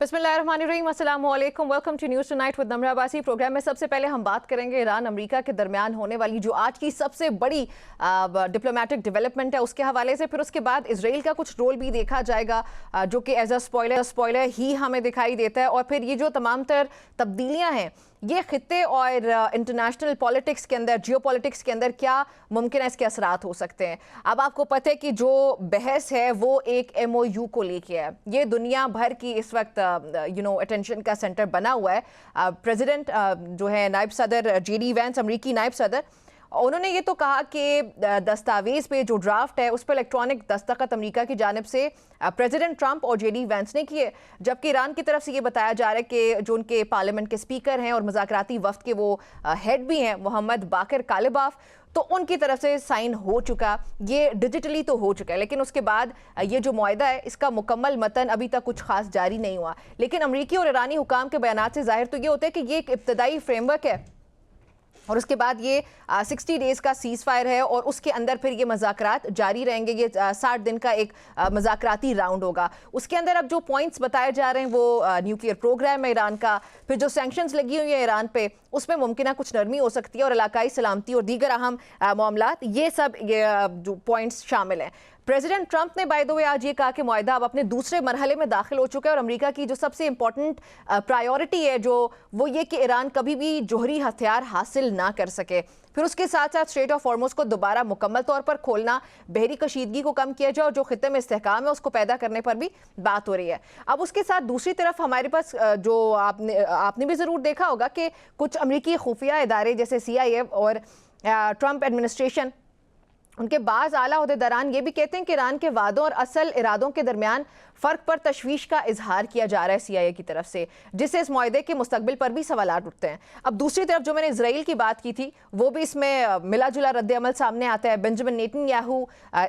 बिस्मिल्लाहिर्रहमानिर्रहीम, अस्सलाम वालेकुम। Welcome to news tonight with Namra Abbasi. Programme में सबसे पहले हम बात करेंगे ईरान अमेरिका के दरमियान होने वाली जो आज की सबसे बड़ी डिप्लोमेटिक डेवलपमेंट है उसके हवाले से। फिर उसके बाद इसराइल का कुछ रोल भी देखा जाएगा जो कि एज अ स्पॉइलर ही हमें दिखाई देता है। और फिर ये जो तमाम तर तब्दीलियाँ हैं ये खित्ते और इंटरनेशनल पॉलिटिक्स के अंदर, जियो पॉलिटिक्स के अंदर क्या मुमकिन है इसके असरात हो सकते हैं। अब आपको पता है कि जो बहस है वो एक MOU को लेके है। ये दुनिया भर की इस वक्त अटेंशन का सेंटर बना हुआ है। प्रेसिडेंट जो है नायब सदर JD वैंस, अमरीकी नायब सदर, उन्होंने ये तो कहा कि दस्तावेज पे जो ड्राफ्ट है उस पर इलेक्ट्रॉनिक दस्तखत अमेरिका की जानिब से प्रेसिडेंट ट्रंप और JD वैंस ने किए, जबकि ईरान की तरफ से ये बताया जा रहा है कि जो उनके पार्लियामेंट के स्पीकर हैं और मुज़ाकराती वफ्द के वो हेड भी हैं मोहम्मद बाकर कालिबाफ, तो उनकी तरफ से साइन हो चुका। ये डिजिटली तो हो चुका है, लेकिन उसके बाद ये जो मुआहदा है इसका मुकम्मल मतन अभी तक कुछ खास जारी नहीं हुआ। लेकिन अमरीकी और ईरानी हुकाम के बयानात से जाहिर तो ये होता है कि ये एक इब्तदाई फ्रेमवर्क है और उसके बाद ये 60 डेज़ का सीज़ फायर है और उसके अंदर फिर ये मज़ाकरात जारी रहेंगे। ये 60 दिन का एक मज़ाकराती राउंड होगा। उसके अंदर अब जो पॉइंट्स बताए जा रहे हैं वो न्यूक्लियर प्रोग्राम है ईरान का, फिर जो सैंक्शंस लगी हुई है ईरान पे उसमें मुमकिन कुछ नरमी हो सकती है और इलाकाई सलामती और दीगर अहम मामलात, ये सब जो पॉइंट्स शामिल हैं। प्रेसिडेंट ट्रंप ने बाय द वे आज ये कहा कि मुआहदा अब अपने दूसरे मरहले में दाखिल हो चुका है और अमेरिका की जो सबसे इंपॉर्टेंट प्रायोरिटी है जो वो ये कि ईरान कभी भी जोहरी हथियार हासिल ना कर सके। फिर उसके साथ साथ स्ट्रेट ऑफ हॉर्मुज़ को दोबारा मुकम्मल तौर पर खोलना, बहरी कशीदगी को कम किया जाए और जो खित्ते में इस्तेहकाम है उसको पैदा करने पर भी बात हो रही है। अब उसके साथ दूसरी तरफ हमारे पास जो आपने भी ज़रूर देखा होगा कि कुछ अमरीकी खुफिया इदारे जैसे CIA और ट्रंप एडमिनिस्ट्रेशन, उनके बाज़ आला ओहदेदारान ये भी कहते हैं कि ईरान के वादों और असल इरादों के दरमियान फ़र्क पर तशवीश का इजहार किया जा रहा है CIA की तरफ से, जिससे इस मुआहदे के मुस्तकबिल पर भी सवालात उठते हैं। अब दूसरी तरफ जो मैंने इसराइल की बात की थी वो भी इसमें मिला जुला रद्द अमल सामने आता है। Benjamin Netanyahu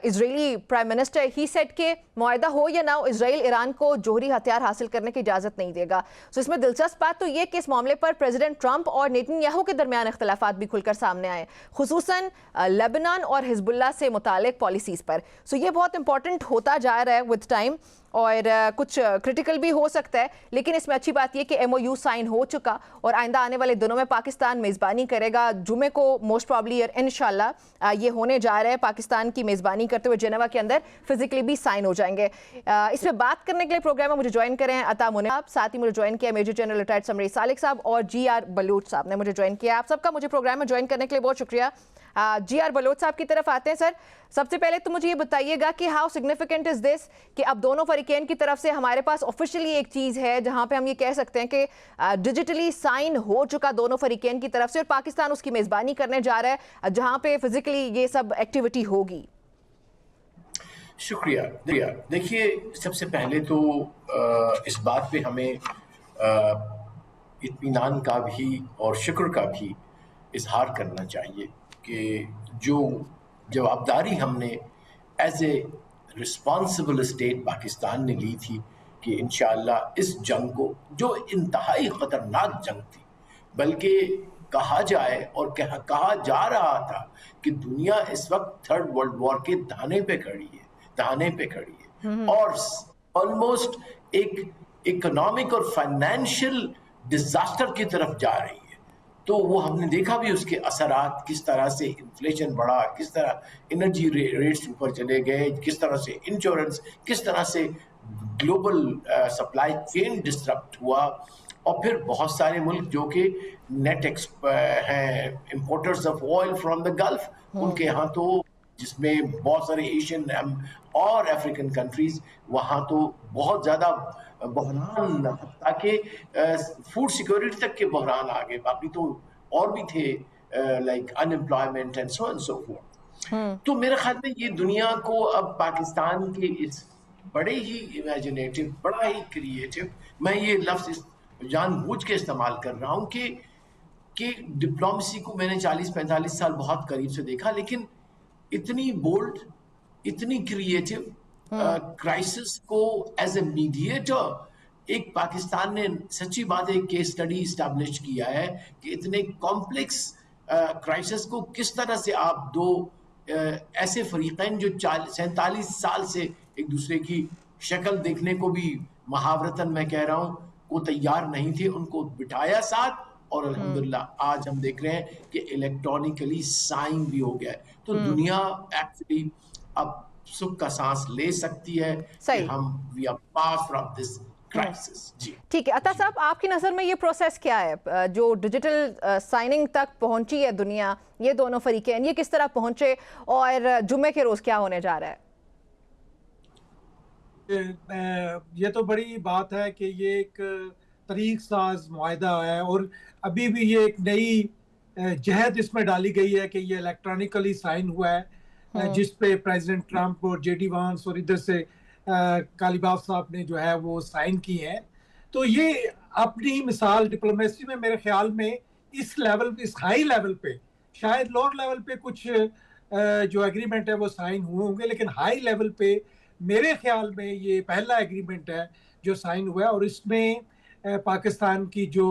Israeli prime minister, he said के मुआहदा हो या ना हो इसराइल ईरान को जोहरी हथियार हासिल करने की इजाज़त नहीं देगा। तो इसमें दिलचस्प बात तो ये कि इस मामले पर प्रेसिडेंट ट्रंप और नेतन्याहू के दरमियान इख्तलाफात भी खुलकर सामने आए, खुसूसन लेबनान और हिजबुल्लाह से मुतालिक पॉलिसीज़ पर। सो ये बहुत इंपॉर्टेंट होता जा रहा है विद टाइम और कुछ क्रिटिकल भी हो सकता है, लेकिन इसमें अच्छी बात यह कि MOU साइन हो चुका और आइंदा आने वाले दिनों में पाकिस्तान मेज़बानी करेगा। जुमे को मोस्ट प्रॉब्ली इंशाल्लाह ये होने जा रहा है, पाकिस्तान की मेज़बानी करते हुए जेनेवा के अंदर फिजिकली भी साइन हो जाएंगे। इसमें बात करने के लिए प्रोग्राम में मुझे ज्वाइन करें अता मुनीब, साथ ही मुझे ज्वाइन किया major general retired Samrez Salik साहब और GR बलोच साहब ने मुझे ज्वाइन किया। आप सबका मुझे प्रोग्राम में ज्वाइन करने के लिए बहुत शुक्रिया। GR बलोच साहब की तरफ आते हैं। सर, सबसे पहले तो मुझे ये बताइएगा कि हाउ सिग्निफिकेंट इज दिस कि अब दोनों फरीकैन की तरफ से हमारे पास ऑफिशियली एक चीज़ है जहां पे हम ये कह सकते हैं कि डिजिटली साइन हो चुका दोनों फरीकैन की तरफ से और पाकिस्तान उसकी मेज़बानी करने जा रहा है जहां पे फिजिकली ये सब एक्टिविटी होगी। शुक्रिया। देखिए, सबसे पहले तो इस बात पे हमें इत्मीनान का भी और शुक्र का भी इजहार करना चाहिए कि जो जवाबदारी हमने as a responsible state Pakistan ने ली थी कि इंशाअल्लाह इस जंग को, जो इंतहाई ख़तरनाक जंग थी, बल्कि कहा जाए और कहा जा रहा था कि दुनिया इस वक्त 3rd वर्ल्ड वॉर के दाने पे खड़ी है और ऑलमोस्ट एक इकोनॉमिक और फाइनेंशियल डिजास्टर की तरफ जा रही है। तो वो हमने देखा भी उसके असरात, किस तरह से इन्फ्लेशन बढ़ा, किस तरह एनर्जी रेट्स ऊपर चले गए, किस तरह से इंश्योरेंस, किस तरह से ग्लोबल सप्लाई चेन डिस्टर्ब हुआ और फिर बहुत सारे मुल्क जो कि नेट हैं importers of oil from the gulf, उनके यहाँ तो, जिसमें बहुत सारे एशियन और अफ्रीकन कंट्रीज, वहाँ तो बहुत ज़्यादा बहरान, ताकि फूड सिक्योरिटी तक के बहरान आ गए। बाकी तो और भी थे like unemployment and so and so fourth. तो मेरे ख्याल में ये दुनिया को अब पाकिस्तान के इस बड़े ही इमेजिनेटिव, बड़ा ही क्रिएटिव, मैं ये लफ्ज़ जानबूझ के इस्तेमाल कर रहा हूँ कि डिप्लोमेसी को मैंने 40-45 साल बहुत करीब से देखा, लेकिन इतनी बोल्ड, इतनी क्रिएटिव क्राइसिस को एज ए मीडिएटर एक पाकिस्तान ने, सच्ची बात है, एक केस स्टडी इस्टेब्लिश किया है कि इतने कॉम्प्लेक्स क्राइसिस को किस तरह से आप दो ऐसे फरीकैन जो 47 साल से एक दूसरे की शक्ल देखने को भी महावरतन मैं कह रहा हूं को तैयार नहीं थे, उनको बिठाया साथ और अल्हम्दुलिल्लाह आज हम देख रहे हैं कि इलेक्ट्रॉनिकली साइन भी हो गया है। तो दुनिया एक्चुअली अब सुख का सांस ले सकती है कि सही। हम we are pass from this crisis. जी ठीक है, अता साहब आपकी नज़र में ये प्रोसेस क्या है जो डिजिटल साइनिंग तक पहुंची है दुनिया, ये दोनों फरीकें ये किस तरह पहुंचे और जुम्मे के रोज़ क्या होने जा रहा है? ये तो बड़ी बात है कि ये एक तरीक साज मुआहदा है और अभी भी ये एक नई जहद इसमें डाली गई है कि ये इलेक्ट्रॉनिकली साइन हुआ है, जिस पे प्रेसिडेंट ट्रंप और जेडी वांस और इधर से कालीबाफ साहब ने जो है वो साइन की है। तो ये अपनी मिसाल डिप्लोमेसी में मेरे ख्याल में इस लेवल, इस हाई लेवल पे, शायद लोअर लेवल पे कुछ जो एग्रीमेंट है वो साइन हुए होंगे, लेकिन हाई लेवल पे मेरे ख्याल में ये पहला एग्रीमेंट है जो साइन हुआ है और इसमें पाकिस्तान की जो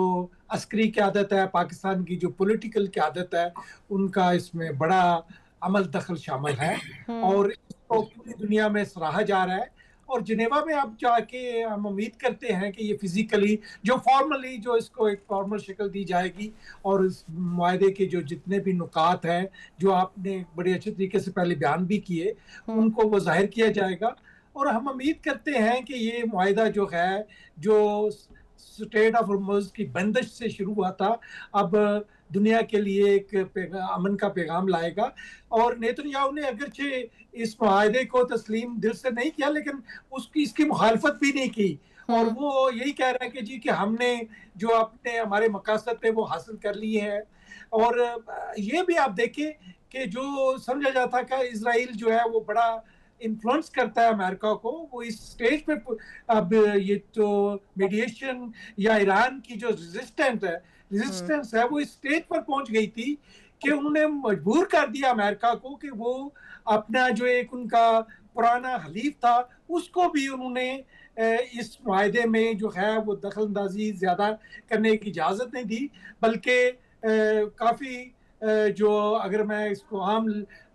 अस्करी क़यादत है, पाकिस्तान की जो पॉलिटिकल क़यादत है, उनका इसमें बड़ा अमल दखल शामिल है और इसको पूरी दुनिया में सराहा जा रहा है। और जिनेवा में अब जाके हम उम्मीद करते हैं कि ये फिजिकली जो फॉर्मली जो इसको एक फॉर्मल शक्ल दी जाएगी और इस मुआहदे के जो जितने भी नुकात हैं जो आपने बड़े अच्छे तरीके से पहले बयान भी किए, उनको वो जाहिर किया जाएगा। और हम उम्मीद करते हैं कि ये मुआहदा जो है, जो स्टेट ऑफ हॉर्मुज़ की बंदिश से शुरू हुआ था, अब दुनिया के लिए एक अमन का पैगाम लाएगा। और नेतन्याहू ने अगरचे इस मुआहदे को तस्लीम दिल से नहीं किया, लेकिन उसकी इसकी मुखालफत भी नहीं की और वो यही कह रहा है कि जी कि हमने जो अपने हमारे मकासद थे वो हासिल कर लिए हैं। और ये भी आप देखें कि जो समझा जाता था कि इजराइल जो है वो बड़ा इन्फ्लुएंस करता है अमेरिका को, वो इस स्टेज पे अब ये तो मीडिएशन या ईरान की जो रेजिस्टेंस है वो इस स्टेज पर पहुंच गई थी कि उन्होंने मजबूर कर दिया अमेरिका को कि वो अपना जो एक उनका पुराना हलीफ था उसको भी उन्होंने इस मुआहदे में जो है वो दखल अंदाजी ज्यादा करने की इजाज़त नहीं दी, बल्कि काफ़ी जो अगर मैं इसको आम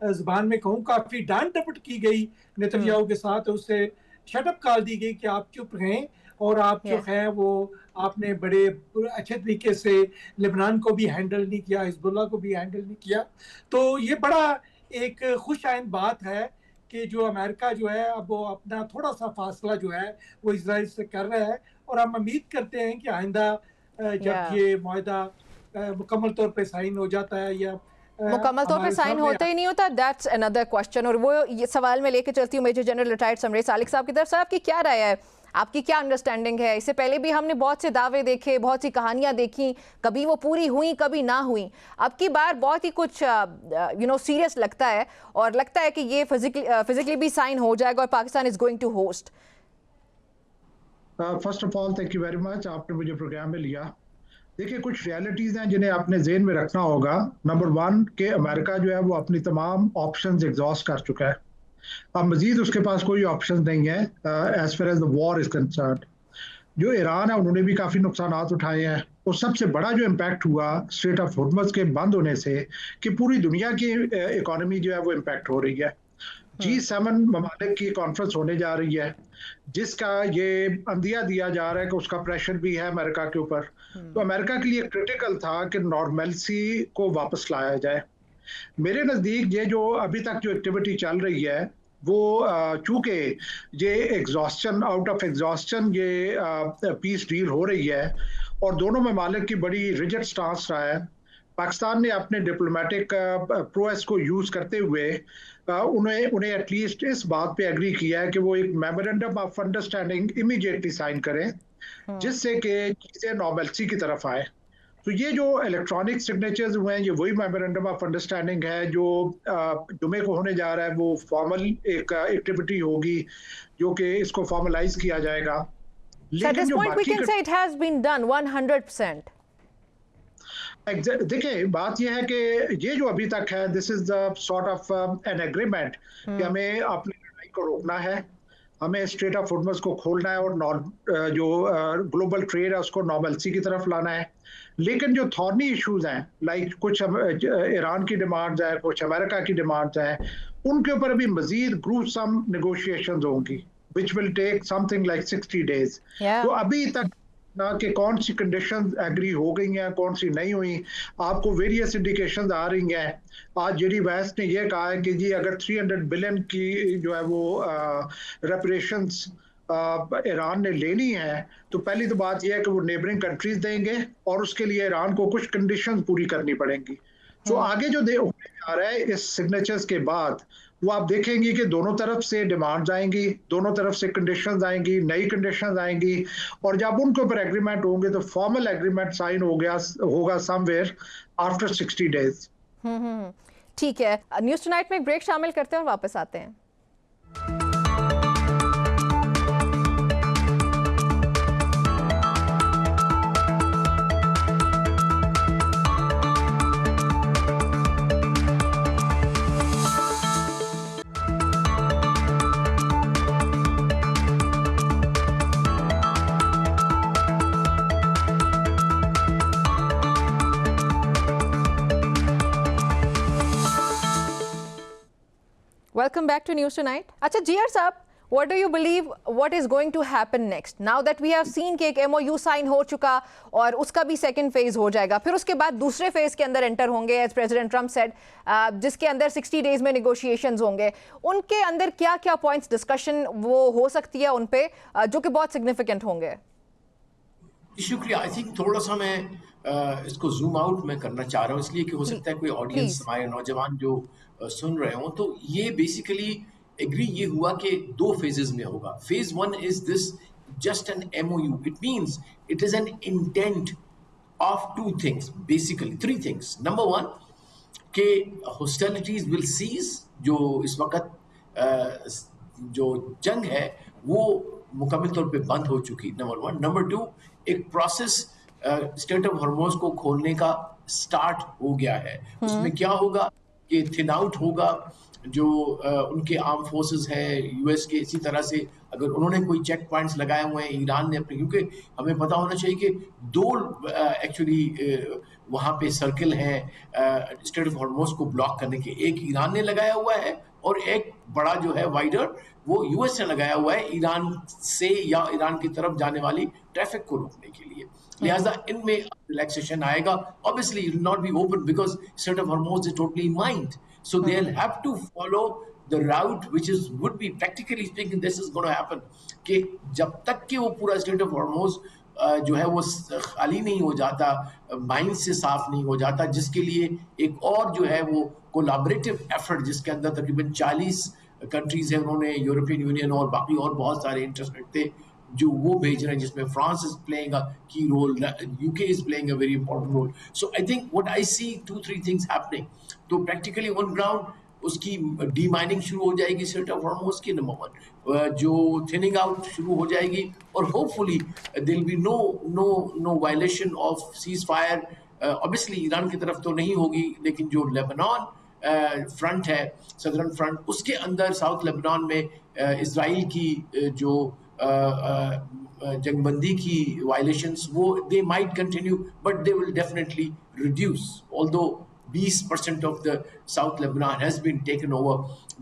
ज़बान में कहूँ काफ़ी डांट डपट की गई नेतन्याहू के साथ, उससे शटअप कॉल दी गई कि आप चुप रहें और आप जो है वो आपने बड़े अच्छे तरीके से लेबनान को भी हैंडल नहीं किया, हिजबुल्लाह को भी हैंडल नहीं किया। तो ये बड़ा एक खुश आइंद बात है कि जो अमेरिका जो है अब वो अपना थोड़ा सा फासला जो है वो इजराइल से कर रहा है और हम उम्मीद करते हैं कि आइंदा जब ये मुआहदा मुकम्मल तौर पे साइन हो जाता है या मुकम्मल तौर पे साइन होता ही नहीं होता, दैट्स अनदर क्वेश्चन। और वो ये सवाल मैं लेके चलती हूँ major general retired Samaresh Salik साहब की तरफ। सर आपकी क्या राय है, आपकी क्या अंडरस्टैंडिंग है? इससे पहले भी हमने बहुत से दावे देखे, बहुत सी कहानियां देखी, कभी वो पूरी हुई कभी ना हुई। अब की बार बहुत ही कुछ सीरियस लगता है और लगता है कि ये फिजिकली भी साइन हो जाएगा और Pakistan is going to host. First of all thank you very much, आपने मुझे प्रोग्राम में लिया। देखिए कुछ रियलिटीज़ हैं जिन्हें आपने ज़हन में रखना होगा। नंबर 1 कि अमेरिका जो है वो अपनी तमाम ऑप्शंस एग्जॉस्ट कर चुका है, अब मजीद उसके पास कोई ऑप्शन नहीं है as far as the war is concern. जो ईरान है उन्होंने भी काफ़ी नुकसान उठाए हैं और सबसे बड़ा जो इम्पैक्ट हुआ स्ट्रेट ऑफ हॉर्मुज़ के बंद होने से कि पूरी दुनिया की इकोनॉमी जो है वो इम्पैक्ट हो रही है। G7 ममालिक की कॉन्फ्रेंस होने जा रही है जिसका ये अंदिया दिया जा रहा है कि उसका प्रेशर भी है अमेरिका के ऊपर। तो अमेरिका के लिए क्रिटिकल था कि नॉर्मलसी को वापस लाया जाए। मेरे नज़दीक ये जो अभी तक जो एक्टिविटी चल रही है वो चूँकि ये एग्जॉस्शन आउट ऑफ एग्जॉस्शन ये पीस डील हो रही है और दोनों ममालिक की बड़ी रिजिड स्टांस रहा है। पाकिस्तान ने अपने डिप्लोमेटिक प्रोएस को यूज़ करते हुए उन्हें एटलीस्ट इस बात पे एग्री किया है कि वो एक memorandum of understanding immediately sign करें जिससे कि चीज़ें नॉर्मलसी की तरफ आए। तो ये जो इलेक्ट्रॉनिक सिग्नेचर्स हुए हैं ये वही मेमोरेंडम ऑफ अंडरस्टैंडिंग है जो जुमे को होने जा रहा है। वो फॉर्मल एक एक्टिविटी होगी जो कि इसको फॉर्मलाइज किया जाएगा। लेकिन जो बाकी देखिए बात यह है कि ये जो अभी तक है this is the sort of an agreement कि हमें अपनी लड़ाई को रोकना है, हमें स्ट्रेट ऑफ हॉर्मुज़ को खोलना है और जो ग्लोबल ट्रेड है उसको नॉर्मलसी की तरफ लाना है। लेकिन जो थॉर्नी इश्यूज हैं लाइक कुछ ईरान की डिमांड्स हैं, कुछ अमेरिका की डिमांड्स हैं, उनके ऊपर अभी मजीद ग्रूसम नेगोशिएशंस होंगी which will take something like 60 days. Yeah. तो अभी तक ना कि कौन सी कंडीशंस एग्री हो गई हैं, कौन सी नहीं हुई, आपको वेरियस इंडिकेशंस आ रही हैं. आज जेडी वैंस ने ये कहा है कि जी अगर 300 बिलियन की जो है वो रेपरेशंस ईरान ने लेनी है, तो पहली तो बात यह है कि वो नेबरिंग कंट्रीज देंगे और उसके लिए ईरान को कुछ कंडीशंस पूरी करनी पड़ेंगी. तो आगे जो होने जा रहा है इस सिग्नेचर्स के बाद, वो आप देखेंगे कि दोनों तरफ से डिमांड्स आएंगी, दोनों तरफ से कंडीशंस आएंगी, नई कंडीशंस आएंगी, और जब उनके ऊपर एग्रीमेंट होंगे तो फॉर्मल एग्रीमेंट साइन होगा समवेयर आफ्टर 60 डेज. ठीक है, न्यूज़ टुनाइट में एक ब्रेक शामिल करते हैं और वापस आते हैं. Welcome back to News Tonight. अच्छा जीआर साहब, what do you believe what is going to happen next? Now that we have seen कि एक MOU साइन हो चुका और उसका भी सेकंड फेज हो जाएगा, फिर उसके बाद दूसरे फेज के अंदर एंटर होंगे एज प्रेसिडेंट ट्रम्प सेड, जिसके अंदर 60 डेज में नेगोशिएशंस होंगे. उनके अंदर क्या क्या पॉइंट्स डिस्कशन वो हो सकती है उन पे जो कि बहुत सिग्निफिकेंट होंगे? शुक्रिया. आई थिंक थोड़ा सा मैं इसको जूम आउट में करना चाह रहा हूँ, इसलिए कि हो सकता है कोई ऑडियंस हमारे नौजवान जो सुन रहे हो. तो ये बेसिकली एग्री ये हुआ कि 2 फेजेस में होगा. Phase 1 is this just an MOU. It means it is an intent of 2 things, basically 3 things. Number 1 के हॉस्टिलिटीज विल सीज, जो इस वक्त जो जंग है वो मुकम्मल तौर पे बंद हो चुकी, नंबर 1. नंबर 2, एक प्रोसेस स्टेट ऑफ हॉर्मोज को खोलने का स्टार्ट हो गया है. उसमें क्या होगा कि थिन आउट होगा जो उनके आर्म फोर्सेस है यूएस के. इसी तरह से अगर उन्होंने कोई चेक पॉइंट्स लगाए हुए हैं ईरान ने अपने, क्योंकि हमें पता होना चाहिए कि 2 एक्चुअली वहाँ पे सर्किल हैं स्टेट ऑफ हॉर्मोज को ब्लॉक करने के. एक ईरान ने लगाया हुआ है और एक बड़ा जो है वाइडर वो यूएस ने लगाया हुआ है ईरान से या ईरान की तरफ जाने वाली ट्रैफिक को रोकने के लिए. लिहाजा इनमें रिलैक्सेशन आएगा. Obviously it will not be open because state of Hormoz is totally mind. So they'll have to follow the route which would be, practically speaking, this is going to happen कि जब तक कि वो पूरा state of Hormoz जो है वो खाली नहीं हो जाता, माइंड से साफ नहीं हो जाता, जिसके लिए एक और जो है वो कोलैबोरेटिव एफर्ट जिसके अंदर तकरीबन 40 कंट्रीज हैं, उन्होंने यूरोपियन यूनियन और बाकी और बहुत सारे इंटरेस्टेड थे जो वो भेज रहे हैं, जिसमें France is playing a key role, UK is playing a very important role. So I think what I see 2-3 things happening. तो प्रैक्टिकली ऑन ग्राउंड उसकी डी माइनिंग शुरू हो जाएगी स्टेट ऑफ हॉर्मोज की, नंबर 1. जो थिनिंग आउट शुरू हो जाएगी और hopefully there will be no violation of ceasefire. Obviously Iran की तरफ तो नहीं होगी, लेकिन जो लेबनान फ्रंट है, सदर्न फ्रंट, उसके अंदर साउथ लेबनान में इजराइल की जो जंगबंदी की वायलेशंस वो they might continue but they will definitely reduce, although 20% of the South Lebanon has been taken over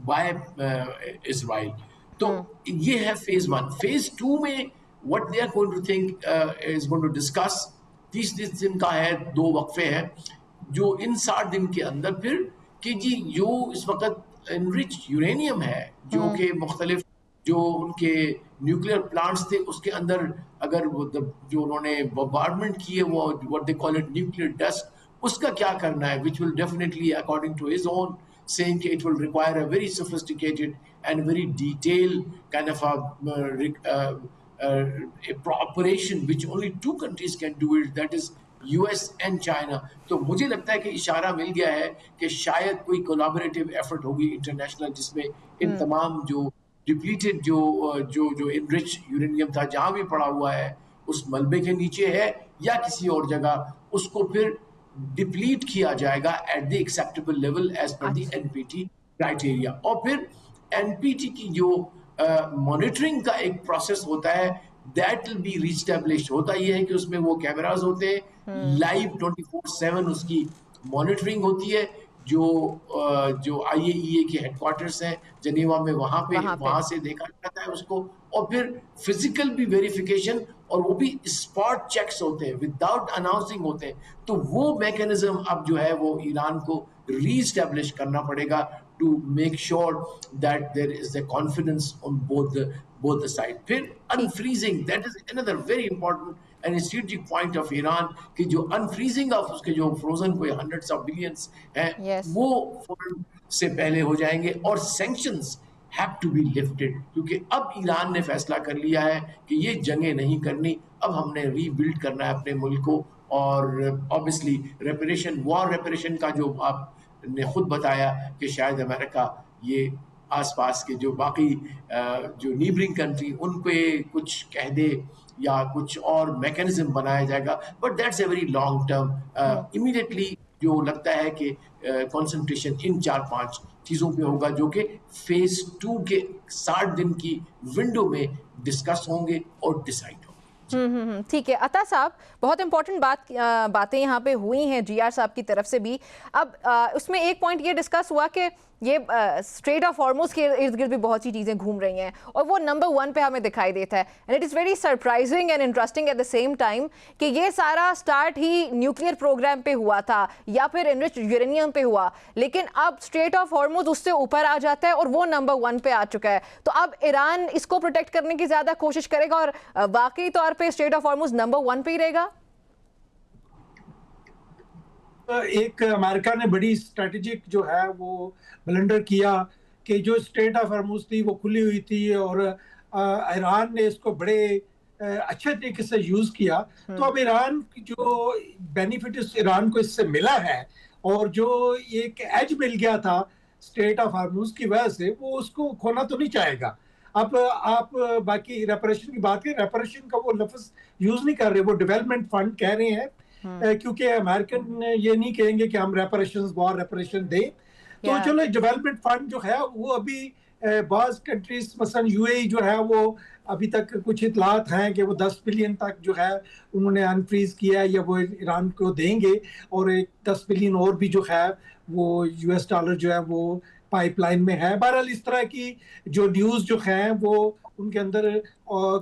by Israel. तो ये है phase 1. Phase 2 में what they are going to think is going to discuss. 30 दिन का है, 2 वक्फे हैं जो इन 60 दिन के अंदर फिर कि जी जो इस वक्त इनरिच यूरेनियम है जो कि मुख्तलिफ जो उनके न्यूक्लियर प्लांट्स थे उसके अंदर अगर वो जो उन्होंने बम्बार्डमेंट किए वो what they call it nuclear dust, उसका क्या करना है, which will definitely according to his own saying it will require a very sophisticated and very detailed kind of a operation which only 2 countries can do it, that is US and China. तो मुझे लगता है कि इशारा मिल गया है कि शायद कोई कोलैबोरेटिव एफर्ट होगी इंटरनेशनल जिसमें इन तमाम जो डिप्लीटेड जो इनरिच यूरेनियम था जहाँ भी पड़ा हुआ है उस मलबे के नीचे है या किसी और जगह, उसको फिर डिप्लीट किया जाएगा at the acceptable level as per the NPT criteria. और फिर एनपीटी की जो मॉनिटरिंग का एक प्रोसेस होता है दैट विल बी रीस्टैब्लिश्ड. होता यह है कि उसमें वो कैमरास होते हैं, लाइव 24/7 उसकी मॉनिटरिंग होती है. जो IAEA के हेडक्वार्टर्स हैं जनीवा में, वहाँ से देखा जाता है उसको, और फिर फिजिकल भी वेरिफिकेशन, और वो भी स्पॉट चेक्स होते हैं, विदाउट अनाउंसिंग होते हैं। तो वो मैकेनिज्म अब जो है वो ईरान को रीस्टैब्लिश करना पड़ेगा to make sure that there is the confidence on both the side. फिर unfreezing, that is another very important and strategic point of Iran, कि जो अनफ्रीजिंग ऑफ उसके जो फ्रोजन कोई हंड्रेड्स ऑफ बिलियंस हैं, वो फौरन से पहले हो जाएंगे, और sanctions have to be lifted, क्योंकि अब ईरान ने फैसला कर लिया है कि ये जंगें नहीं करनी, अब हमने रीबिल्ड करना है अपने मुल्क को। और ऑब्वियसली रेपरेशन, वॉर रेपरेशन का जो आपने खुद बताया कि शायद अमेरिका ये आसपास के जो बाकी जो नीबरिंग कंट्री उन पे कुछ कह दे या कुछ और मैकेनिज्म बनाया जाएगा, but that's a very long term. Immediately जो लगता है कि कंसंट्रेशन इन 4-5 चीज़ों पे होगा, जो कि फेज 2 के 60 दिन की विंडो में डिस्कस होंगे और डिसाइड होंगे। ठीक है अता साहब, बहुत इंपॉर्टेंट बातें यहाँ पे हुई हैं GR साहब की तरफ से भी। अब उसमें एक पॉइंट ये डिस्कस हुआ कि ये स्ट्रेट ऑफ हॉर्मुज़ के इर्द गिर्द भी बहुत सी चीज़ें घूम रही हैं, और वो नंबर 1 पे हमें दिखाई देता है। And it is very surprising and interesting at the same time कि ये सारा स्टार्ट ही न्यूक्लियर प्रोग्राम पे हुआ था या फिर एनरिच्ड यूरेनियम पे हुआ, लेकिन अब स्ट्रेट ऑफ हॉर्मुज़ उससे ऊपर आ जाता है और वो नंबर 1 पे आ चुका है। तो अब ईरान इसको प्रोटेक्ट करने की ज़्यादा कोशिश करेगा और वाकई तौर पर स्ट्रेट ऑफ हॉर्मुज़ नंबर 1 पे ही रहेगा। एक अमेरिका ने बड़ी स्ट्रेटेजिक जो है वो ब्लंडर किया कि जो स्ट्रेट ऑफ हॉर्मुज़ थी वो खुली हुई थी, और ईरान ने इसको बड़े अच्छे तरीके से यूज़ किया। तो अब ईरान की जो बेनिफिट ईरान को इससे मिला है, और जो एक एज मिल गया था स्ट्रेट ऑफ हॉर्मुज़ की वजह से, वो उसको खोना तो नहीं चाहेगा। अब आप बाकी रेपरेशन की बात करें, रेपरेशन का वो लफ्ज़ यूज़ नहीं कर रहे, वो डेवलपमेंट फंड कह रहे हैं, क्योंकि अमेरिकन ये नहीं कहेंगे कि हम रेपरेशंस, वॉर रेपरेशन दें। तो चलो डेवलपमेंट फंड जो है वो अभी बाज़ कंट्रीज मसलन UAE जो है वो अभी तक कुछ इतलात हैं कि वो 10 बिलियन तक जो है उन्होंने अनफ्रीज किया है या वो ईरान को देंगे, और एक 10 बिलियन और भी जो है वो US डॉलर जो है वो पाइपलाइन में है। बहरहाल इस तरह की जो न्यूज़ जो है वो उनके अंदर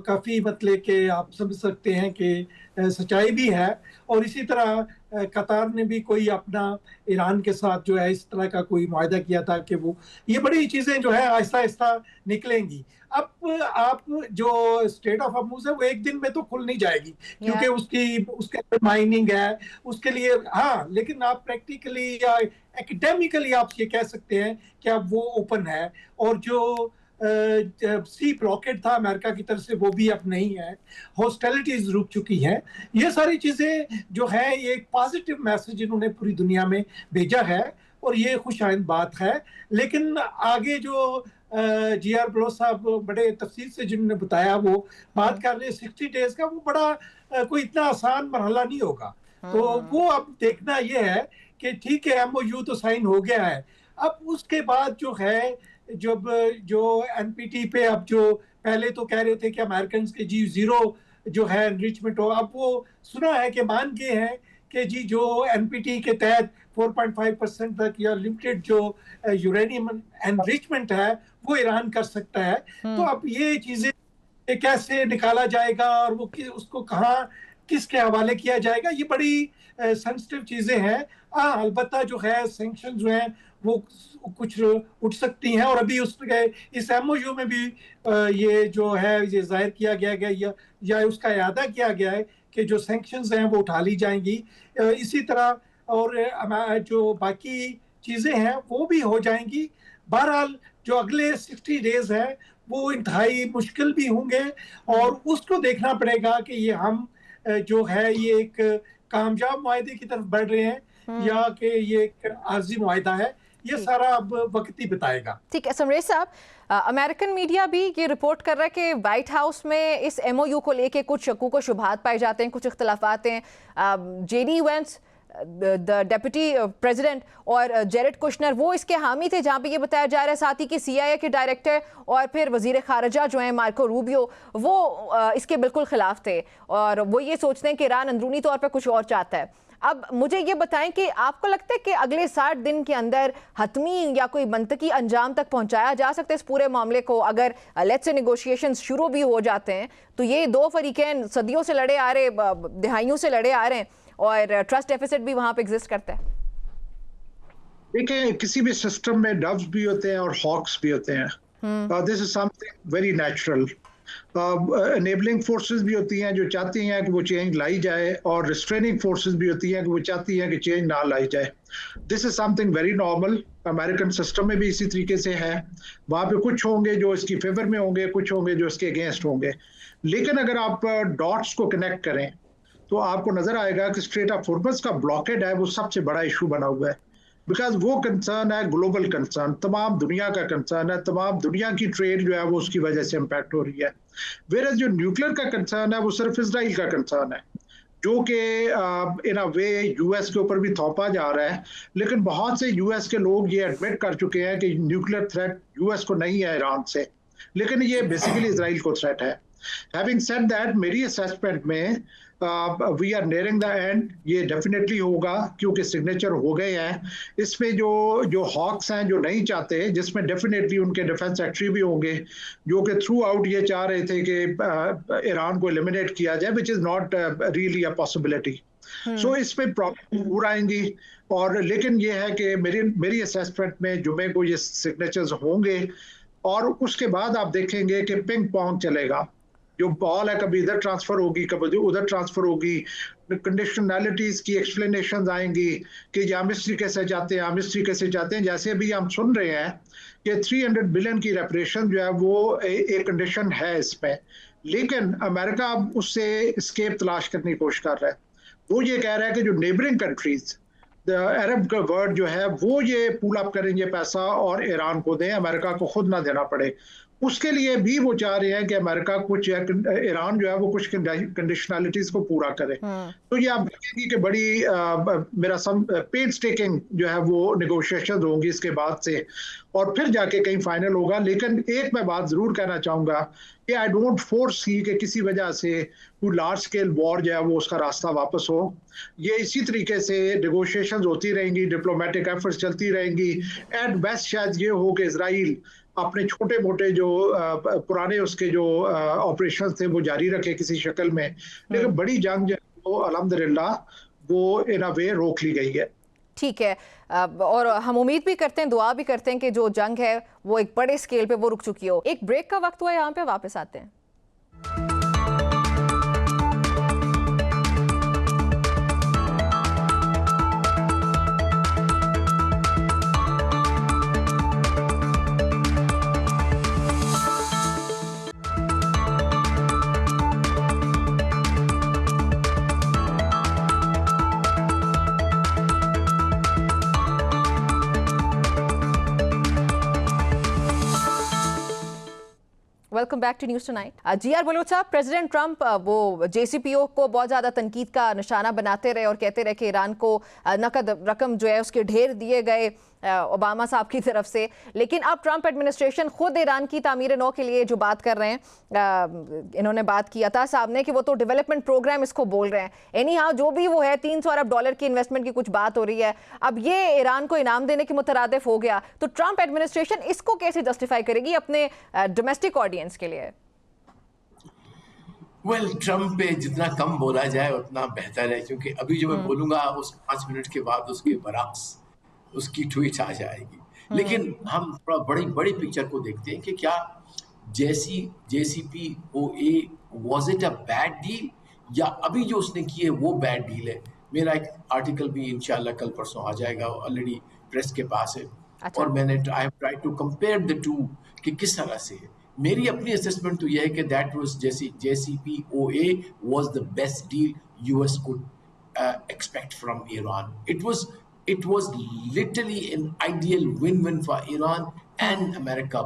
काफ़ी मतलब कि आप समझ सकते हैं कि सच्चाई भी है। और इसी तरह कतार ने भी कोई अपना ईरान के साथ जो है इस तरह का कोई मुआहदा किया था कि वो ये बड़ी चीज़ें जो है आहिस्ता आहिस्ता निकलेंगी। अब आप जो स्ट्रेट ऑफ हॉर्मुज़ है वो एक दिन में तो खुल नहीं जाएगी, क्योंकि उसके माइनिंग है उसके लिए, हाँ, लेकिन आप प्रैक्टिकली या एकेडमिकली आप ये कह सकते हैं कि अब वो ओपन है। और जो सी ब्लॉकेट था अमेरिका की तरफ से वो भी अब नहीं है, हॉस्टिलिटीज रुक चुकी हैं। ये सारी चीज़ें जो है ये एक पॉजिटिव मैसेज इन्होंने पूरी दुनिया में भेजा है, और ये खुशाइंद बात है। लेकिन आगे जो GR बलोच साहब बड़े तफसील से जिन्होंने बताया वो बात कर रहे हैं 60 डेज का, वो बड़ा कोई इतना आसान मरहला नहीं होगा। तो वो अब देखना ये है कि ठीक है MOU तो साइन हो गया है, अब उसके बाद जो है जब जो NPT पे अब जो पहले तो कह रहे थे कि अमेरिकन के जी 0 जो है एनरिचमेंट हो, अब वो सुना है कि मान गए हैं कि जी जो NPT के तहत 4.5% तक या लिमिटेड जो यूरेनियम एनरिचमेंट है वो ईरान कर सकता है। तो अब ये चीज़ें कैसे निकाला जाएगा और वो उसको कहाँ किसके हवाले किया जाएगा, ये बड़ी सेंसिटिव चीज़ें हैं। अलबत्ता जो है सैंक्शन जो हैं वो कुछ उठ सकती हैं, और अभी इस MOU में भी ये जो है ये जाहिर किया गया या उसका इरादा किया गया है कि जो सैंक्शंस हैं वो उठा ली जाएंगी। इसी तरह और जो बाकी चीज़ें हैं वो भी हो जाएंगी। बहरहाल जो अगले 60 डेज हैं वो इंतहाई मुश्किल भी होंगे, और उसको देखना पड़ेगा कि ये हम जो है ये एक कामयाब मुआहदे की तरफ बढ़ रहे हैं या कि ये एक आर्जी मुआहदा है। ये सारा अब वक्त ही बताएगा। ठीक है समरेश साहब, अमेरिकन मीडिया भी ये रिपोर्ट कर रहा है कि व्हाइट हाउस में इस MOU को लेके कुछ शक्कू को शुबहात पाए जाते हैं, कुछ इख्तलाफात हैं। JD Vance the deputy president और जेरेड कुशनर वो इसके हामी थे, जहां पे ये बताया जा रहा है साथ ही कि CIA के डायरेक्टर और फिर वजीर खारजा जो है मार्को रूबियो वो इसके बिल्कुल खिलाफ थे और वो ये सोचते हैं कि ईरान अंदरूनी तौर पर कुछ और चाहता है। अब मुझे ये बताएं कि आपको लगता है कि अगले 60 दिन के अंदर हतमी या कोई मंतकी अंजाम तक पहुंचाया जा सकता है इस पूरे मामले को? अगर लेट्स से नेगोशिएशंस शुरू भी हो जाते हैं तो ये दो फरीकैन सदियों से लड़े आ रहे, दिहाइयों से लड़े आ रहे हैं और ट्रस्ट डेफिसिट भी वहां पे एग्जिस्ट करता है। देखिए, किसी भी सिस्टम में डव्स भी होते हैं और हॉक्स भी होते हैं। This is something very natural. Enabling forces भी होती हैं जो चाहती हैं कि वो चेंज लाई जाए और रिस्ट्रेनिंग फोर्सेस भी होती हैं कि वो चाहती हैं कि चेंज ना लाई जाए। This is something very normal. American system में भी इसी तरीके से है। वहाँ पे कुछ होंगे जो इसकी फेवर में होंगे, कुछ होंगे जो इसके अगेंस्ट होंगे। लेकिन अगर आप डॉट्स को कनेक्ट करें तो आपको नजर आएगा कि स्ट्रेट ऑफ हॉर्मुज़ का ब्लॉकेड है वो सबसे बड़ा इशू बना हुआ है। बिकॉज वो कंसर्न है ग्लोबल कंसर्न, तमाम दुनिया का कंसर्न है, तमाम दुनिया की ट्रेड जो है वो उसकी वजह से इम्पैक्ट हो रही है। वेयर जो न्यूक्लियर का कंसर्न है वो सिर्फ इसराइल का कंसर्न है, जो कि इन अ वे US के ऊपर भी थोपा जा रहा है। लेकिन बहुत से US के लोग ये एडमिट कर चुके हैं कि न्यूक्लियर थ्रेट US को नहीं है ईरान से, लेकिन ये बेसिकली इसराइल को थ्रेट है। हैविंग सेड दैट, मेरी असेसमेंट में we are nearing the end. ये डेफिनेटली होगा क्योंकि सिग्नेचर हो गए हैं। इसमें जो हॉक्स हैं जो नहीं चाहते, जिसमें डेफिनेटली उनके डिफेंस सेक्रेटरी भी होंगे जो कि थ्रू आउट ये चाह रहे थे कि ईरान को एलिमिनेट किया जाए, which is not really a possibility. So इसमें प्रॉब्लम जरूर आएंगी। और लेकिन ये है कि मेरी असेसमेंट में जुमे को ये सिग्नेचर्स होंगे और उसके बाद आप देखेंगे कि पिंग पोंग चलेगा। जो बॉल है कभी इधर ट्रांसफर होगी, कभी उधर ट्रांसफर होगी। कंडीशनैलिटीज की एक्सप्लेनेशंस आएंगी कि या मिस्ट्री कैसे जाते हैं, मिस्ट्री कैसे जाते हैं। जैसे भी हम सुन रहे हैं कि 300 बिलियन की रेपरेशन जो है वो एक कंडीशन है इसमें, लेकिन अमेरिका अब उससे एस्केप तलाश करने की कोशिश कर रहा है। वो ये कह रहा है कि जो नेबरिंग कंट्रीज अरब का वर्ल्ड जो है वो ये पूल अप करेंगे पैसा और ईरान को दें, अमेरिका को खुद ना देना पड़े। उसके लिए भी वो चाह रहे हैं कि अमेरिका कुछ ईरान जो है वो कुछ कंडीशनैलिटीज को पूरा करे। तो ये आप देखेंगे कि बड़ी मेरा पेंस टेकिंग जो है वो नेगोशिएशन होंगी इसके बाद से, और फिर जाके कहीं फाइनल होगा। लेकिन एक मैं बात जरूर कहना चाहूंगा कि आई डोंट फोरसी कि किसी वजह से कोई लार्ज स्केल वॉर जो है वो उसका रास्ता वापस हो। ये इसी तरीके से नेगोशिएशंस होती रहेंगी, डिप्लोमेटिक एफर्ट्स चलती रहेंगी। एट बेस्ट शायद ये हो कि इजराइल अपने छोटे मोटे जो पुराने उसके जो ऑपरेशन थे वो जारी रखे किसी शक्ल में, लेकिन बड़ी जंग जो है वो अल्हम्दुलिल्लाह वो इन अ वे रोक ली गई है। ठीक है, और हम उम्मीद भी करते हैं, दुआ भी करते हैं कि जो जंग है वो एक बड़े स्केल पे वो रुक चुकी हो। एक ब्रेक का वक्त हुआ, यहाँ पे वापस आते हैं। Welcome back to news Tonight. GR Baloch साहब, प्रेसिडेंट ट्रंप वो JCPO को बहुत ज़्यादा तनकीद का निशाना बनाते रहे और कहते रहे कि ईरान को नकद रकम जो है उसके ढेर दिए गए ओबामा साहब की तरफ से। लेकिन अब ट्रंप एडमिनिस्ट्रेशन खुद ईरान की तामीर नौ के लिए जो बात कर रहे हैं, इन्होंने बात की अता साहब ने कि वो तो डेवलपमेंट प्रोग्राम इसको बोल रहे हैं। एनी हाउ जो भी वो है, $300 अरब की इन्वेस्टमेंट की कुछ बात हो रही है। अब ये ईरान को इनाम देने के मुतरादिफ हो गया, तो ट्रंप एडमिनिस्ट्रेशन इसको कैसे जस्टिफाई करेगी अपने डोमेस्टिक ऑडियंस के लिए? ट्रंप पे जितना कम बोला जाए उतना बेहतर है, क्योंकि अभी जो मैं बोलूंगा उस 5 मिनट के बाद उसके बरक्स उसकी ट्वीट आ जाएगी। लेकिन हम थोड़ा बड़ी पिक्चर को देखते हैं कि क्या JCPOA was it a bad deal या अभी जो उसने की है वो बैड डील है। मेरा एक आर्टिकल भी इंशाल्लाह कल परसों आ जाएगा, ऑलरेडी प्रेस के पास है। अच्छा। और मैंने I have tried to compare the two कि किस तरह से है। मेरी अपनी असेसमेंट तो यह है कि that was JCPOA was the best deal US could expect from Iran. It was literally an ideal win-win for Iran and America.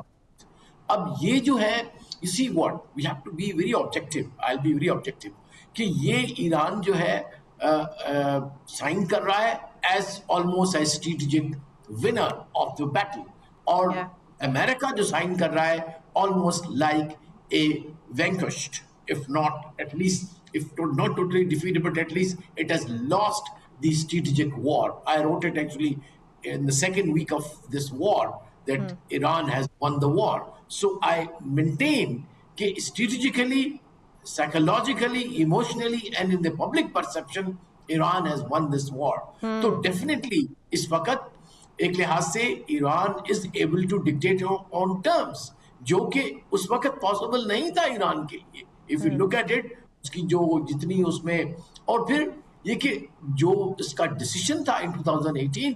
अब ये जो है, you see what we have to be very objective. I'll be very objective कि ये Iran जो है sign कर रहा है as almost a strategic winner of the battle, और Yeah. अमेरिका जो साइन कर रहा है almost like a vanquished, if not at least, if not totally defeated, but at least it has lost the strategic war. I wrote it actually in the second week of this war that Iran has won the war. So I maintain that strategically, psychologically, emotionally, and in the public perception, Iran has won this war. So definitely, इस वक्त एक लिहाज से Iran is able to dictate on terms, जो कि उस वक्त possible नहीं था ईरान के लिए. If you look at it, उसकी जो जितनी उसमें, और फिर ये कि जो इसका डिसीजन था इन 2018,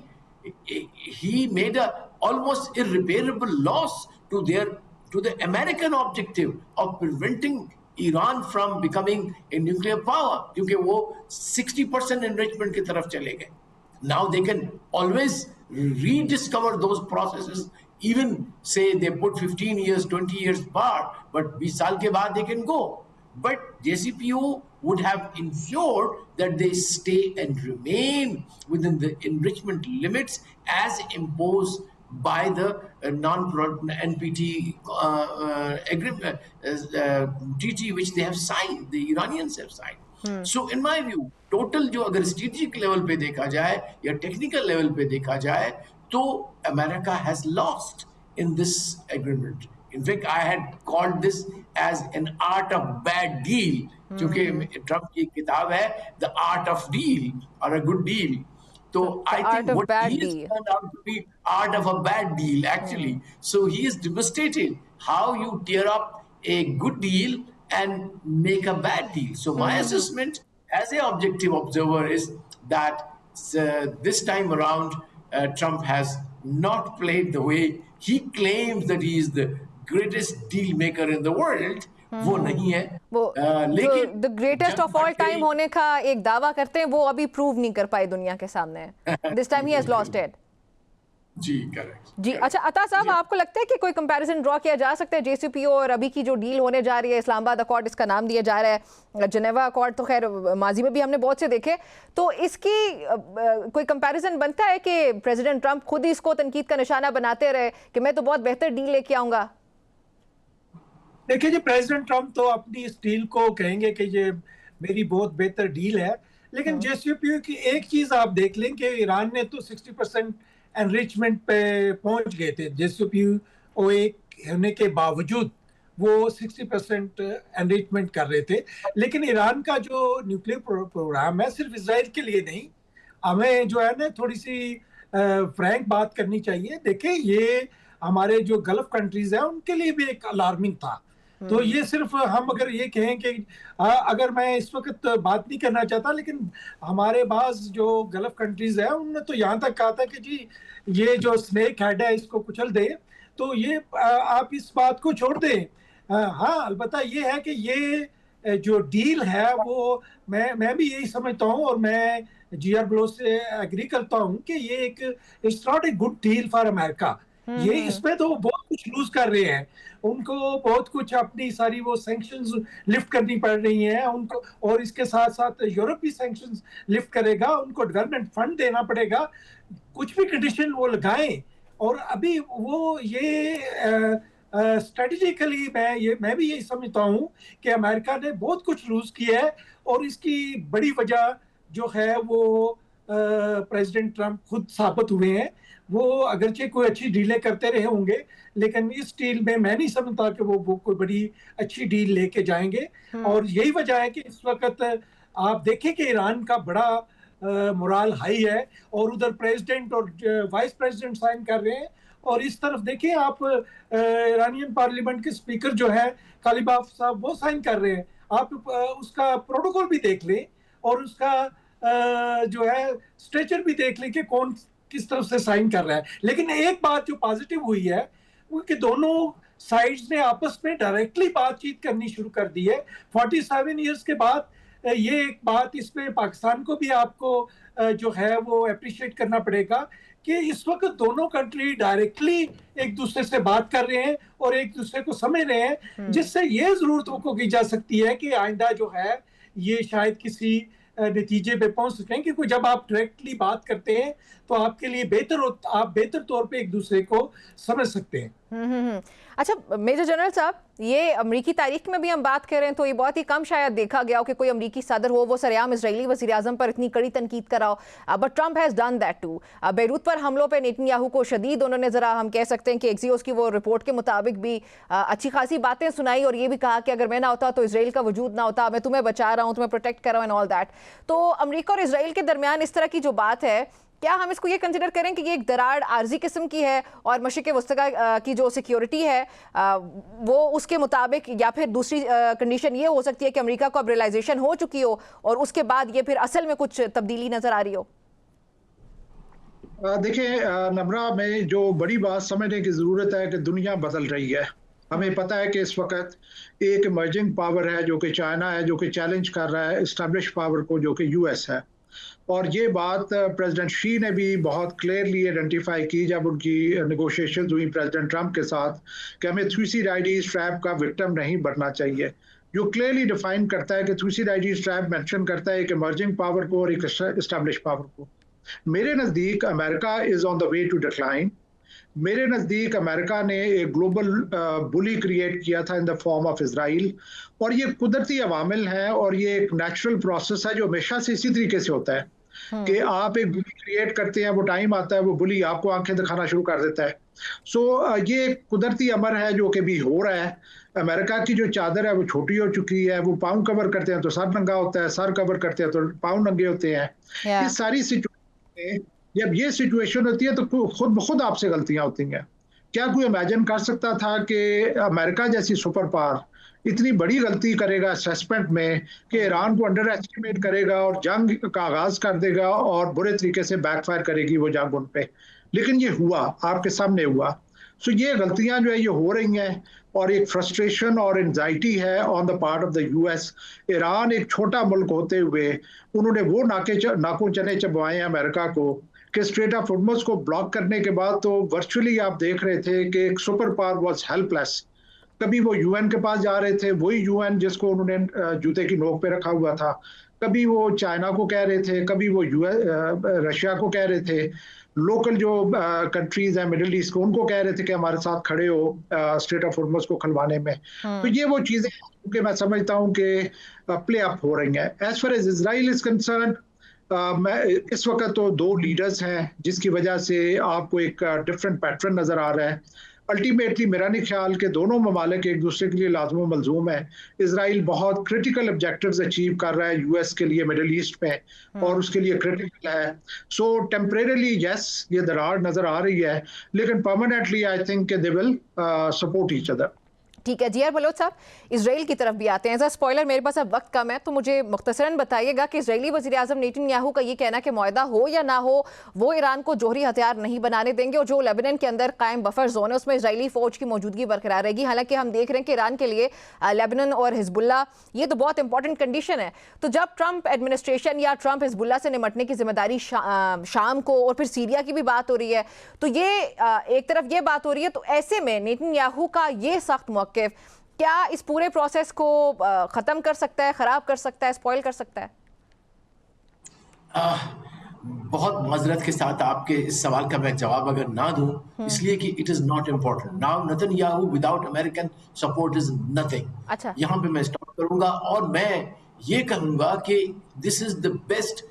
he made a almost irreparable loss to the American objective of preventing Iran from becoming a nuclear power, क्योंकि वो 60% enrichment की तरफ चले गए. Now they can always rediscover those processes, even say they put 15 years, 20 years bar, but 20 साल के बाद they can go. But JCPO would have ensured that they stay and remain within the enrichment limits as imposed by the non-NPT agreement, treaty which they have signed, the Iranians have signed. So in my view, total जो अगर strategic level पे देखा जाए या technical level पे देखा जाए, तो America has lost in this agreement. In fact, I had called this as an art of bad deal, क्योंकि ट्रम्प की किताब है The Art of Deal or a Good Deal. So I think what he has turned out to be art of a bad deal actually. So he has demonstrated how you tear up a good deal and make a bad deal. So my assessment as an objective observer is that this time around Trump has not played the way he claims that he is the greatest deal maker in the world. वो नहीं है, वो लेकिन the greatest of all time होने का एक दावा करते हैं, वो अभी प्रूव नहीं कर पाए दुनिया के सामने. This time he has lost it. जी करेक्ट जी. अच्छा अता साहब, आपको लगता है कि कोई कंपैरिजन ड्रॉ किया जा सकता है JCPO और अभी की जो डील होने जा रही है, इस्लामाबाद अकॉर्ड इसका नाम दिया जा रहा है, जनेवा अकॉर्ड तो खैर माजी में भी हमने बहुत से देखे, तो इसकी कोई कंपैरिजन बनता है कि प्रेसिडेंट ट्रंप खुद ही इसको तनकीद का निशाना बनाते रहे कि मैं तो बहुत बेहतर डील लेके आऊंगा? देखिए जी, प्रेसिडेंट ट्रंप तो अपनी इस डील को कहेंगे कि ये मेरी बहुत बेहतर डील है, लेकिन JCPO की एक चीज आप देख लें कि ईरान ने तो 60% एनरिचमेंट पे पहुंच गए थे. JCPO एक होने के बावजूद वो 60% एनरिचमेंट कर रहे थे. लेकिन ईरान का जो न्यूक्लियर प्रोग्राम है सिर्फ इजराइल के लिए नहीं, हमें जो है ना थोड़ी सी फ्रैंक बात करनी चाहिए. देखिए, ये हमारे जो गल्फ कंट्रीज हैं उनके लिए भी एक अलार्मिंग था. तो ये सिर्फ हम अगर ये कहें कि अगर मैं इस वक्त बात नहीं करना चाहता, लेकिन हमारे पास जो गल्फ कंट्रीज हैं उन्होंने तो यहाँ तक कहा था कि जी ये जो स्नेक हेड है इसको कुचल दे. तो ये आप इस बात को छोड़ दें. हाँ, अलबत्ता ये है कि ये जो डील है वो मैं भी यही समझता हूँ, और मैं GR ब्लो से एग्री करता हूँ कि ये एक it's not a good deal for America. ये इसमें तो बहुत कुछ लूज कर रहे हैं, उनको बहुत कुछ अपनी सारी वो सैंक्शंस लिफ्ट करनी पड़ रही हैं उनको, और इसके साथ साथ यूरोप भी सैंक्शंस लिफ्ट करेगा, उनको डेवलपमेंट फंड देना पड़ेगा, कुछ भी कंडीशन वो लगाएं. और अभी वो ये स्ट्रेटेजिकली मैं भी यही समझता हूँ कि अमेरिका ने बहुत कुछ लूज किया है, और इसकी बड़ी वजह जो है वो प्रेसिडेंट ट्रंप खुद साबित हुए हैं. वो अगरचे कोई अच्छी डीलें करते रहे होंगे, लेकिन इस डील में मैं नहीं समझता कि वो कोई बड़ी अच्छी डील लेके जाएंगे. और यही वजह है कि इस वक्त आप देखें कि ईरान का बड़ा मोराल हाई है, और उधर प्रेसिडेंट और वाइस प्रेसिडेंट साइन कर रहे हैं, और इस तरफ देखिए आप ईरानियन पार्लियामेंट के स्पीकर जो है कालीबाफ साहब वो साइन कर रहे हैं. आप उसका प्रोटोकॉल भी देख लें, और उसका जो है स्ट्रेचर भी देख लें कि कौन किस तरफ से साइन कर रहा है. लेकिन एक बात जो पॉजिटिव हुई है वो कि दोनों साइड्स ने आपस में डायरेक्टली बातचीत करनी शुरू कर दी है 47 इयर्स के बाद. ये एक बात, इसमें पाकिस्तान को भी आपको जो है वो अप्रिशिएट करना पड़ेगा कि इस वक्त दोनों कंट्री डायरेक्टली एक दूसरे से बात कर रहे हैं और एक दूसरे को समझ रहे हैं, जिससे ये जरूरत की जा सकती है कि आइंदा जो है ये शायद किसी नतीजे पे पहुंच सकें, क्योंकि जब आप डायरेक्टली बात करते हैं तो आपके लिए आप बेहतर तौर पे एक दूसरे को समझ सकते हैं। अच्छा मेजर जनरल साहब, ये अमरीकी तारीख में भी हम बात करें तो ये बहुत ही कम शायद देखा गया हो कि कोई अमरीकी सदर हो वो सरेआम इजरायली वज़ीर आज़म पर इतनी कड़ी तनकीद करा हो, but Trump has done that too. Beirut पर हमलों पे नेतन्याहू को शदीद उन्होंने ज़रा हम कह सकते हैं कि एक्सियोस की वो रिपोर्ट के मुताबिक भी अच्छी खासी बातें सुनाई और ये भी कहा कि अगर मैं ना होता तो इसराइल का वजूद ना होता, मैं तुम्हें बचा रहा हूँ, तुम्हें प्रोटेक्ट कर रहा हूँ एंड ऑल दैट। तो अमरीका और इसराइल के दरमियान इस तरह की जो बात है, क्या हम इसको ये कंसिडर करें कि ये एक दरार आर्जी किस्म की है और मशरिक़ वस्ता की जो सिक्योरिटी है वो उसके मुताबिक, या फिर दूसरी कंडीशन ये हो सकती है कि अमेरिका को अब रियलाइजेशन हो चुकी हो और उसके बाद ये फिर असल में कुछ तब्दीली नजर आ रही हो? देखिए नम्रा, में जो बड़ी बात समझने की ज़रूरत है कि दुनिया बदल रही है। हमें पता है कि इस वक्त एक इमर्जिंग पावर है जो कि चाइना है, जो कि चैलेंज कर रहा है इस्टेब्लिश पावर को, जो कि यूएस है। और ये बात प्रेसिडेंट शी ने भी बहुत क्लियरली आइडेंटिफाई की जब उनकी नेगोशिएशंस हुई प्रेसिडेंट ट्रंप के साथ, कि हमें थ्यूसिडाइडीज ट्रैप का विक्टिम नहीं बनना चाहिए, जो क्लियरली डिफाइन करता है कि थ्यूसिडाइडीज ट्रैप मेंशन करता है एक इमर्जिंग पावर को और एक एस्टेब्लिश पावर को। मेरे नज़दीक America is on the way to decline. मेरे नज़दीक अमेरिका ने एक ग्लोबल बुली क्रिएट किया था in the form of Israel, और ये कुदरती अवामिल हैं और ये एक नेचुरल प्रोसेस है जो हमेशा से इसी तरीके से होता है कि आप एक बुली क्रिएट करते हैं, वो टाइम आता है वो बुली आपको आंखें दिखाना शुरू कर देता है। सो ये कुदरती अमर है जो कि भी हो रहा है। अमेरिका की जो चादर है वो छोटी हो चुकी है, वो पाँव कवर करते हैं तो सर नंगा होता है, सर कवर करते हैं तो पाँव नंगे होते हैं। इस सारी सिचुएशन में जब ये सिचुएशन होती है तो खुद ब खुद आपसे गलतियां होती हैं। क्या कोई इमेजिन कर सकता था कि अमेरिका जैसी सुपर पावर इतनी बड़ी गलती करेगा असेसमेंट में कि ईरान को अंडर एस्टिमेट करेगा और जंग का आगाज कर देगा और बुरे तरीके से बैकफायर करेगी वो जंग उन पे? लेकिन ये हुआ, आपके सामने हुआ। सो ये गलतियां जो है ये हो रही हैं और एक फ्रस्ट्रेशन और एंजाइटी है on the part of the US. Iran एक छोटा मुल्क होते हुए उन्होंने वो नाकों चने चबवाए हैं अमेरिका को कि स्ट्रेट ऑफ हॉर्मुज़ को ब्लॉक करने के बाद तो वर्चुअली आप देख रहे थे कि एक सुपर पावर वाज हेल्पलेस। कभी वो यूएन के पास जा रहे थे, वही यूएन जिसको उन्होंने जूते की नोक पे रखा हुआ था, कभी वो चाइना को कह रहे थे, कभी वो रशिया को कह रहे थे, लोकल जो कंट्रीज हैं मिडिल ईस्ट को उनको कह रहे थे कि हमारे साथ खड़े हो स्ट्रेट ऑफ हॉर्मुज़ को खुलवाने में। तो ये वो चीजें कि मैं समझता हूँ कि प्ले अप हो रही हैं। As far as Israel is concern, मैं इस वक्त तो दो लीडर्स हैं जिसकी वजह से आपको एक डिफरेंट पैटर्न नजर आ रहा है। अल्टीमेटली मेरा नहीं ख्याल कि दोनों ममालिक एक दूसरे के लिए लाज़िम मलजूम है। इसराइल बहुत क्रिटिकल ऑब्जेक्टिव्स अचीव कर रहा है यूएस के लिए मिडिल ईस्ट में और उसके लिए क्रिटिकल है। सो टेम्परेरली यस ये दरार नजर आ रही है, लेकिन permanently I think they will support each other. ठीक है जीआर बलोच साहब, इजराइल की तरफ भी आते हैं। एज अ स्पॉइलर, मेरे पास अब वक्त कम है तो मुझे मुख्तसरन बताइएगा कि इजरायली वज़ीर आज़म नेतन्याहू का ये कहना कि मुआहदा हो या ना हो वो ईरान को जोहरी हथियार नहीं बनाने देंगे और जो लेबनान के अंदर कायम बफर जोन है उसमें इजरायली फ़ौज की मौजूदगी बरकरार रहेगी। हालांकि हम देख रहे हैं कि ईरान के लिए लेबनान और हिजबुल्ला ये तो बहुत इंपॉर्टेंट कंडीशन है। तो जब ट्रंप एडमिनिस्ट्रेशन या ट्रंप हिजबुल्ला से निमटने की जिम्मेदारी शाम को और फिर सीरिया की भी बात हो रही है, तो ये एक तरफ ये बात हो रही है, तो ऐसे में नेतन्याहू का ये सख्त मौक़िफ़ क्या इस पूरे प्रोसेस को खत्म कर सकता है, खराब कर सकता है, स्पॉइल कर सकता है? बहुत मजरत के साथ आपके इस सवाल का मैं जवाब अगर ना दूं, इसलिए कि it is not important now. Netanyahu without American support is nothing. अच्छा, यहाँ पे मैं स्टॉप करूंगा और मैं ये कहूंगा कि this is the best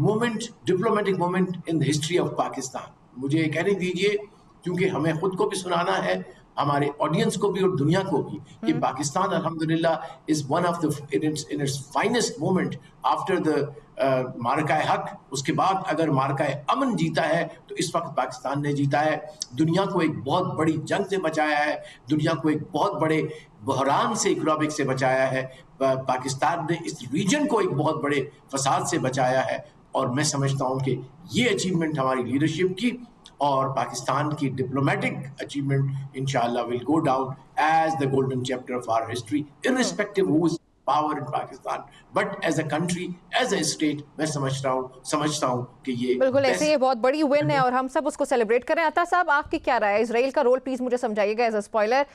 moment, diplomatic moment in the history of Pakistan. मुझे कहने दीजिए, क्योंकि हमें खुद को भी सुनाना है, हमारे ऑडियंस को भी और दुनिया को भी, कि पाकिस्तान अल्हम्दुलिल्लाह is one of the in its finest moment after the मारकाए हक। उसके बाद अगर मारकाए अमन जीता है तो इस वक्त पाकिस्तान ने जीता है। दुनिया को एक बहुत बड़ी जंग से बचाया है, दुनिया को एक बहुत बड़े बहरान से, इकोनॉमिक से बचाया है। पाकिस्तान ने इस रीजन को एक बहुत बड़े फसाद से बचाया है और मैं समझता हूँ कि ये अचीवमेंट हमारी लीडरशिप की और पाकिस्तान की डिप्लोमेटिक अचीवमेंट इंशाअल्लाह will go down as the golden chapter of our history, irrespective who is power in Pakistan, but as a country, as a state मैं समझता हूँ कि ये बिल्कुल ऐसे ये बहुत बड़ी विन है और हम सब उसको सेलिब्रेट करें। अता साहब, आपकी क्या राय है? इजराइल का रोल प्लीज मुझे समझाइएगा एज अ स्पॉइलर।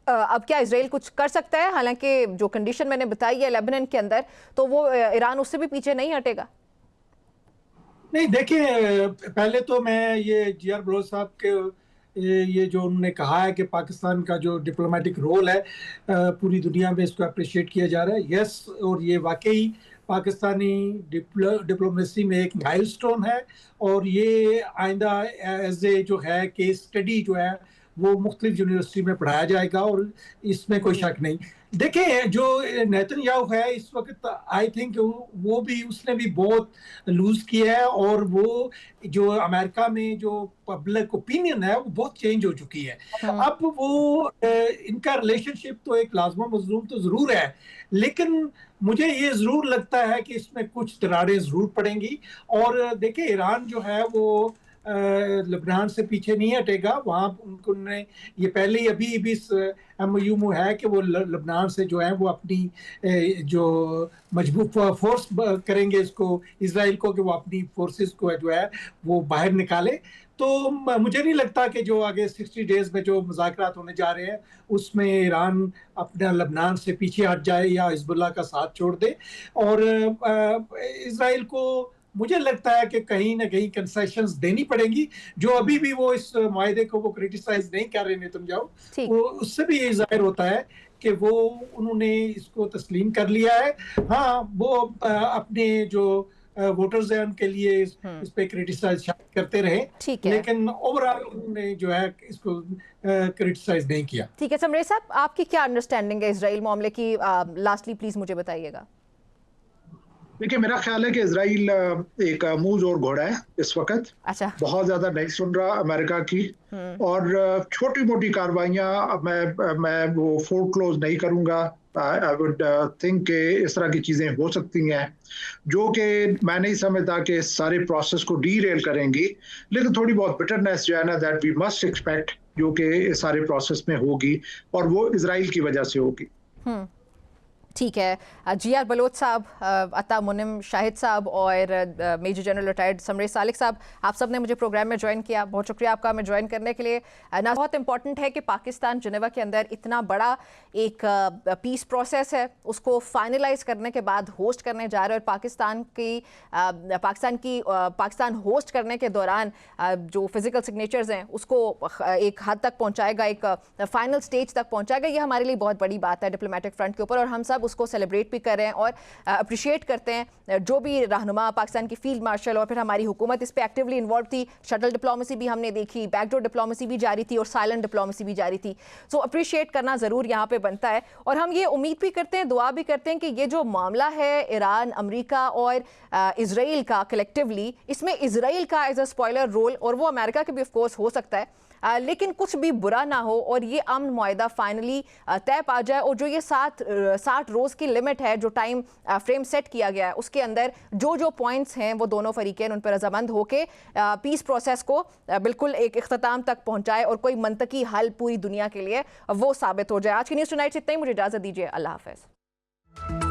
अब क्या इजराइल कुछ कर सकता है? हालांकि जो कंडीशन मैंने बताई है लेबनान के अंदर, तो वो ईरान उससे भी पीछे नहीं हटेगा। नहीं, देखिए, पहले तो मैं ये जी.आर. बलोच साहब के ये जो उन्होंने कहा है कि पाकिस्तान का जो डिप्लोमेटिक रोल है पूरी दुनिया में इसको अप्रिशिएट किया जा रहा है, यस, और ये वाकई पाकिस्तानी डिप्लोमेसी में एक माइलस्टोन है, और ये आइंदा एज ए जो है केस स्टडी जो है वो मुख्तलिफ यूनिवर्सिटी में पढ़ाया जाएगा, और इसमें कोई शक नहीं। देखिए, जो नेतन्याहू है इस वक्त, आई थिंक वो भी, उसने भी बहुत लूज किया है, और वो जो अमेरिका में जो पब्लिक ओपिनियन है वो बहुत चेंज हो चुकी है। अब वो इनका रिलेशनशिप तो एक लाजमा मजलूम तो जरूर है, लेकिन मुझे ये जरूर लगता है कि इसमें कुछ दरारें जरूर पड़ेंगी। और देखिए, ईरान जो है वो लेबनान से पीछे नहीं हटेगा। वहाँ उन्होंने ये पहले ही अभी भी MOU में है कि वो लेबनान से जो है वो अपनी जो मजबूत फोर्स करेंगे इसको, इसराइल को, कि वो अपनी फोर्सेस को जो है वो बाहर निकाले। तो मुझे नहीं लगता कि जो आगे 60 डेज में जो मुज़ाकरात होने जा रहे हैं उसमें ईरान अपना लेबनान से पीछे हट जाए या हिजबुल्लाह का साथ छोड़ दे। और इसराइल को मुझे लगता है कि कहीं ना कहीं कंसेशंस देनी पड़ेंगी, जो अभी भी वो इस मायदे को वो क्रिटिसाइज नहीं कर रहे, नेतन्याहू, वो उससे भी ये जाहिर होता है कि वो उन्होंने इसको तस्लीम कर लिया है। हाँ, वो अपने जो वोटर्स हैं उनके लिए इस पे क्रिटिसाइज करते रहे, लेकिन ओवरऑल उन्होंने जो है इसको क्रिटिसाइज नहीं किया। ठीक है समरेश साहब, आपकी क्या अंडरस्टैंडिंग है इसराइल मामले की? लास्टली प्लीज मुझे बताइएगा। देखिए, मेरा ख्याल है कि इजराइल एक मुंह जोर घोड़ा है इस वक्त। अच्छा। बहुत ज्यादा नहीं सुन रहा अमेरिका की, और छोटी मोटी कार्रवाइयां मैं वो फोरक्लोज नहीं करूंगा। आई वुड थिंक कि इस तरह की चीजें हो सकती हैं जो कि मैं नहीं समझता कि इस सारे प्रोसेस को डीरेल करेंगी, लेकिन थोड़ी बहुत बिटरनेस जो है ना, दैट वी मस्ट एक्सपेक्ट, जो कि इस सारे प्रोसेस में होगी, और वो इजराइल की वजह से होगी। ठीक है, जी.आर. बलोच साहब, अता मुनिम शाहिद साहब और major general retired Samaresh Salik साहब, आप सब ने मुझे प्रोग्राम में ज्वाइन किया, बहुत शुक्रिया आपका हमें ज्वाइन करने के लिए। ना बहुत इंपॉर्टेंट है कि पाकिस्तान जिनेवा के अंदर इतना बड़ा एक पीस प्रोसेस है उसको फाइनलाइज करने के बाद होस्ट करने जा रहे हैं, और पाकिस्तान होस्ट करने के दौरान जो फिजिकल सिग्नेचर्स हैं उसको एक हद तक पहुँचाएगा, एक फाइनल स्टेज तक पहुँचाएगा। ये हमारे लिए बहुत बड़ी बात है डिप्लोमेटिक फ्रंट के ऊपर, और हम सब उसको सेलिब्रेट भी कर रहे हैं और अप्रिशिएट करते हैं। जो भी रहनुमा पाकिस्तान की फील्ड मार्शल और फिर हमारी हुकूमत इस पे एक्टिवली इन्वॉल्व थी, शटल डिप्लोमेसी भी हमने देखी, बैकडोर डिप्लोमेसी भी जारी थी और साइलेंट डिप्लोमेसी भी जारी थी। सो अप्रिशिएट करना ज़रूर यहाँ पे बनता है, और हम ये उम्मीद भी करते हैं, दुआ भी करते हैं कि ये जो मामला है ईरान, अमेरिका और इजराइल का कलेक्टिवली, इसमें इजराइल का एज अ स्पॉइलर रोल, और वो अमेरिका के भी ऑफकोर्स हो सकता है, लेकिन कुछ भी बुरा ना हो और ये अमन मुआहदा फाइनली तय पा जाए, और जो ये 60 रोज़ की लिमिट है, जो टाइम फ्रेम सेट किया गया है, उसके अंदर जो जो पॉइंट्स हैं वो दोनों फरीकें उन पर रजामंद होके पीस प्रोसेस को बिल्कुल एक इख्तिताम तक पहुंचाए और कोई मंतकी हल पूरी दुनिया के लिए वो साबित हो जाए। आज की न्यूज़ टुनाइट से इतना ही, मुझे इजाज़त दीजिए, अल्लाह हाफ़िज़।